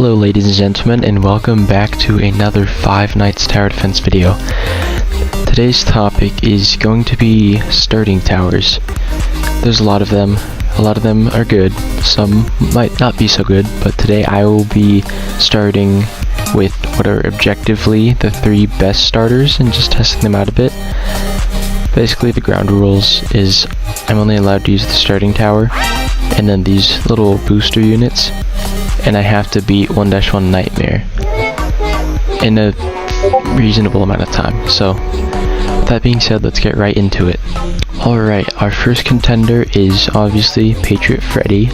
Hello ladies and gentlemen, and welcome back to another Five Nights Tower Defense video. Today's topic is going to be starting towers. There's a lot of them. A lot of them are good, some might not be so good, but today I will be starting with what are objectively the three best starters and just testing them out a bit. Basically the ground rules is I'm only allowed to use the starting tower and then these little booster units, and I have to beat 1-1 Nightmare in a reasonable amount of time. So with that being said, let's get right into it. Alright, our first contender is obviously Patriot Freddy.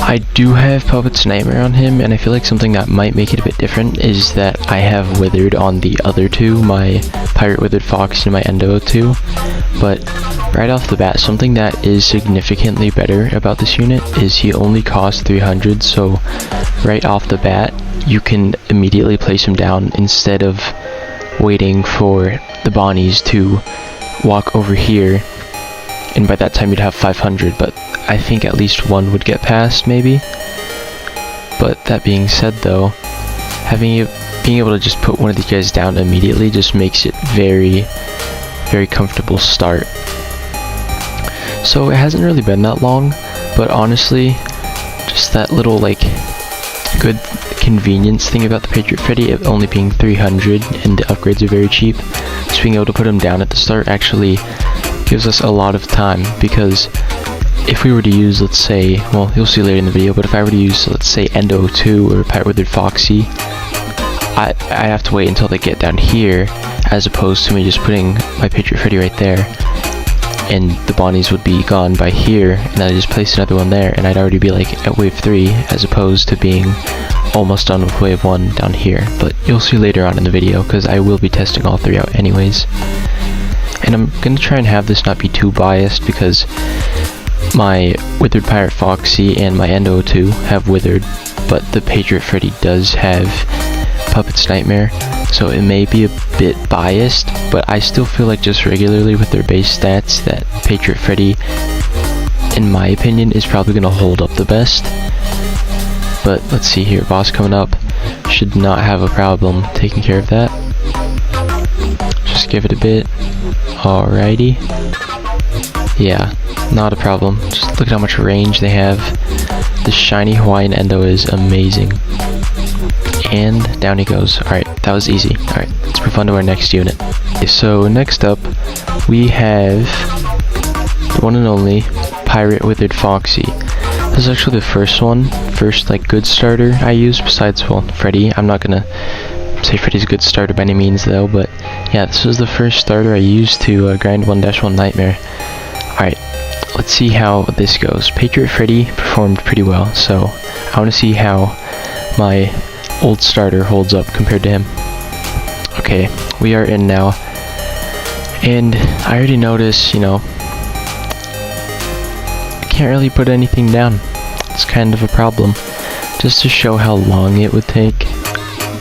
I do have Puppet's Nightmare on him, and I feel like something that might make it a bit different is that I have Withered on the other two, my Pirate Withered Fox and my Endo 2. But right off the bat, something that is significantly better about this unit is he only costs 300, so right off the bat you can immediately place him down instead of waiting for the Bonnies to walk over here, and by that time you'd have 500, but I think at least one would get past, maybe. But that being said though, being able to just put one of these guys down immediately just makes it very comfortable start. So it hasn't really been that long, but honestly, just that little good convenience thing about the Patriot Freddy, it only being 300 and the upgrades are very cheap, just being able to put him down at the start actually gives us a lot of time, because if we were to use, let's say, well, you'll see later in the video, but if I were to use, let's say, Endo 2 or Pirate Withered Foxy, I have to wait until they get down here, as opposed to me just putting my Patriot Freddy right there, and the Bonnies would be gone by here, and then I just place another one there, and I'd already be at wave 3, as opposed to being almost done with wave 1 down here. But you'll see later on in the video, because I will be testing all three out anyways. And I'm going to try and have this not be too biased, because my Withered Pirate Foxy and my Endo 2 have Withered, but the Patriot Freddy does have Puppet's Nightmare, so it may be a bit biased, but I still feel like just regularly with their base stats that Patriot Freddy, in my opinion, is probably going to hold up the best. But let's see here, boss coming up, should not have a problem taking care of that. Just give it a bit. Alrighty. Yeah, not a problem. Just look at how much range they have. The shiny Hawaiian Endo is amazing. And down he goes. Alright, that was easy. Alright, let's move on to our next unit. Okay, so next up, we have the one and only Pirate Withered Foxy. This is actually the first good starter I used besides, well, Freddy. I'm not gonna say Freddy's a good starter by any means though, but yeah, this was the first starter I used to grind 1-1 Nightmare. Alright, let's see how this goes. Patriot Freddy performed pretty well, so I want to see how my old starter holds up compared to him. Okay, we are in now, and I already notice, I can't really put anything down. It's kind of a problem. Just to show how long it would take,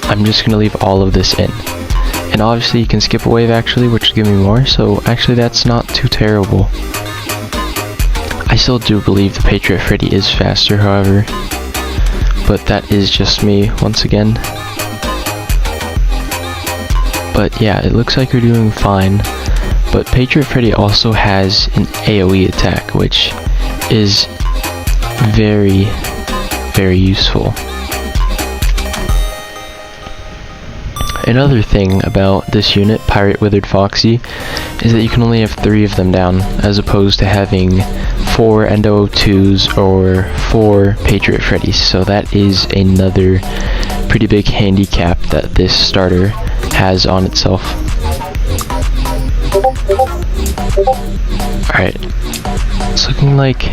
I'm just gonna leave all of this in. And obviously you can skip a wave actually, which will give me more, so actually that's not too terrible. I still do believe the Patriot Freddy is faster, however, but that is just me once again. But yeah, it looks like we're doing fine. But Patriot Freddy also has an AoE attack, which is very useful. Another thing about this unit, Pirate Withered Foxy, is that you can only have 3 of them down, as opposed to having 4 Endo 2s or 4 Patriot Freddys, so that is another pretty big handicap that this starter has on itself. Alright, it's looking like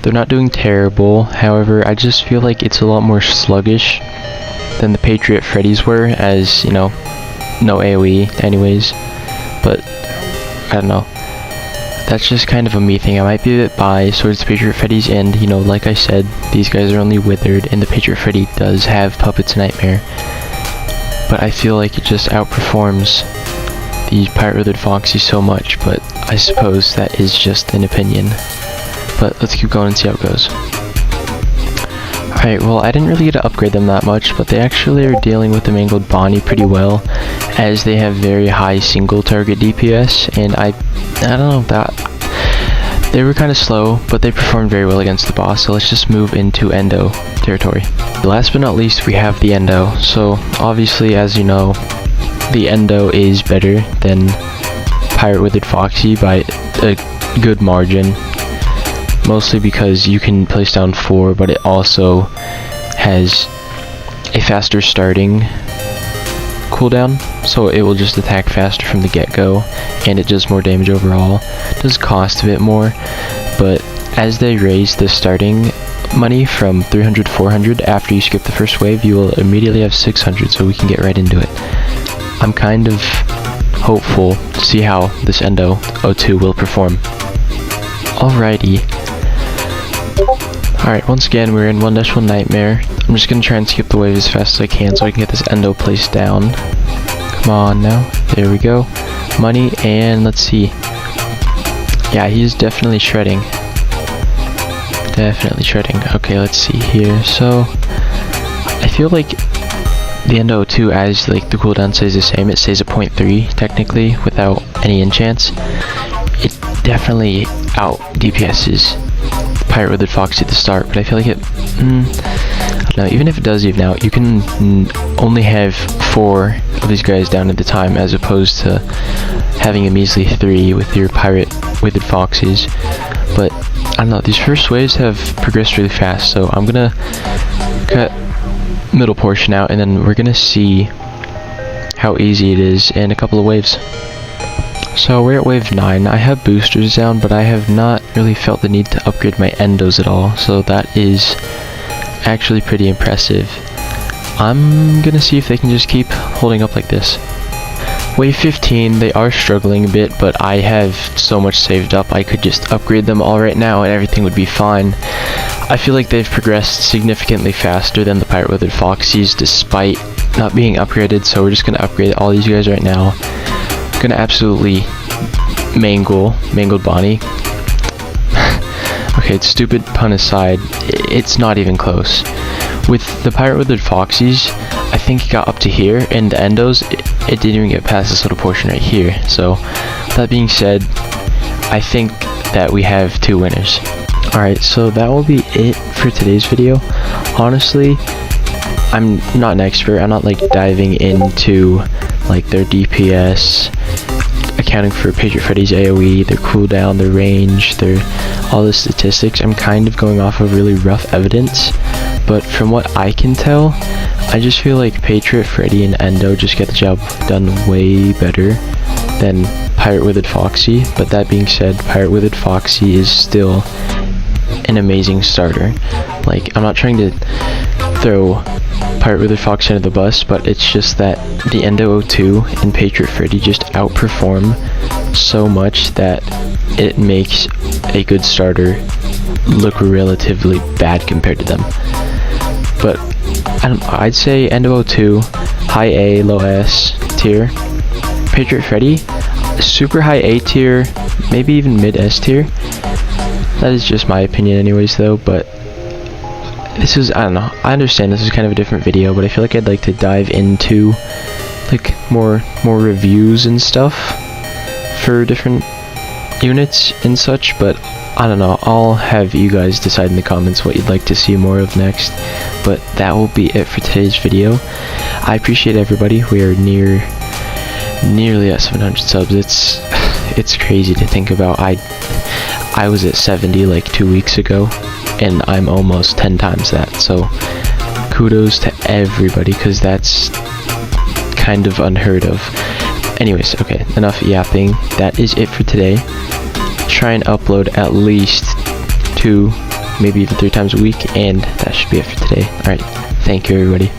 they're not doing terrible, however I just feel like it's a lot more sluggish than the Patriot Freddys were, as, no AoE anyways, but I don't know. That's just kind of a me thing. I might be a bit biased towards the Patriot Freddys, and, like I said, these guys are only Withered, and the Patriot Freddy does have Puppet's Nightmare, but I feel like it just outperforms the Pirate Withered Foxy so much, but I suppose that is just an opinion. But let's keep going and see how it goes. Alright, well, I didn't really get to upgrade them that much, but they actually are dealing with the Mangled Bonnie pretty well, as they have very high single target DPS, and I don't know, that they were kind of slow, but they performed very well against the boss, so let's just move into Endo territory. Last but not least, we have the Endo. So obviously, as you know, the Endo is better than Pirate Withered Foxy by a good margin, mostly because you can place down 4, but it also has a faster starting cooldown, so it will just attack faster from the get-go, and it does more damage overall. It does cost a bit more, but as they raise the starting money from 300 to 400 after you skip the first wave, you will immediately have 600, so we can get right into it. I'm kind of hopeful to see how this Endo 02 will perform. Alrighty. Alright, once again, we're in 1-1 Nightmare. I'm just gonna try and skip the wave as fast as I can so I can get this Endo placed down. Come on now. There we go. Money, and let's see. Yeah, he's definitely shredding. Definitely shredding. Okay, let's see here. So, I feel like the Endo 02, as like the cooldown stays the same, it stays at 0.3 technically without any enchants. It definitely out DPS's Pirate Withered Foxy at the start, but I feel like it, I don't know, even if it does even out, you can only have 4 of these guys down at the time, as opposed to having a measly 3 with your Pirate Withered Foxes. But I don't know, these first waves have progressed really fast, so I'm gonna cut middle portion out, and then we're gonna see how easy it is in a couple of waves. So we're at wave 9. I have boosters down, but I have not really felt the need to upgrade my endos at all, so that is actually pretty impressive. I'm gonna see if they can just keep holding up like this. Wave 15, they are struggling a bit, but I have so much saved up I could just upgrade them all right now and everything would be fine. I feel like they've progressed significantly faster than the Pirate Withered Foxies despite not being upgraded, so we're just gonna upgrade all these guys right now. Gonna absolutely mangled Bonnie. Okay, stupid pun aside, it's not even close. With the Pirate Withered Foxies, I think it got up to here, and the endos, it didn't even get past this little portion right here. So, that being said, I think that we have 2 winners. Alright, so that will be it for today's video. Honestly, I'm not an expert. I'm not like diving into like their DPS, accounting for Patriot Freddy's AoE, their cooldown, their range, their all the statistics. I'm kind of going off of really rough evidence, but from what I can tell, I just feel like Patriot Freddy and Endo just get the job done way better than Pirate Withered Foxy. But that being said, Pirate Withered Foxy is still an amazing starter. Like, I'm not trying to throw Pirate Withered Foxy under the bus, but it's just that the Endo 02 and Patriot Freddy just outperform so much that it makes a good starter look relatively bad compared to them. But I'd say Endo 02, high A, low S tier. Patriot Freddy, super high A tier, maybe even mid S tier. That is just my opinion anyways though, but this is, I don't know, I understand this is kind of a different video, but I feel like I'd like to dive into like more reviews and stuff for different units and such, but I don't know, I'll have you guys decide in the comments what you'd like to see more of next. But that will be it for today's video. I appreciate everybody. We are nearly at 700 subs. It's crazy to think about. I was at 70 like 2 weeks ago, and I'm almost 10 times that. So kudos to everybody, because that's kind of unheard of. Anyways, okay, enough yapping. That is it for today. Try and upload at least 2, maybe even 3 times a week, and that should be it for today. Alright, thank you everybody.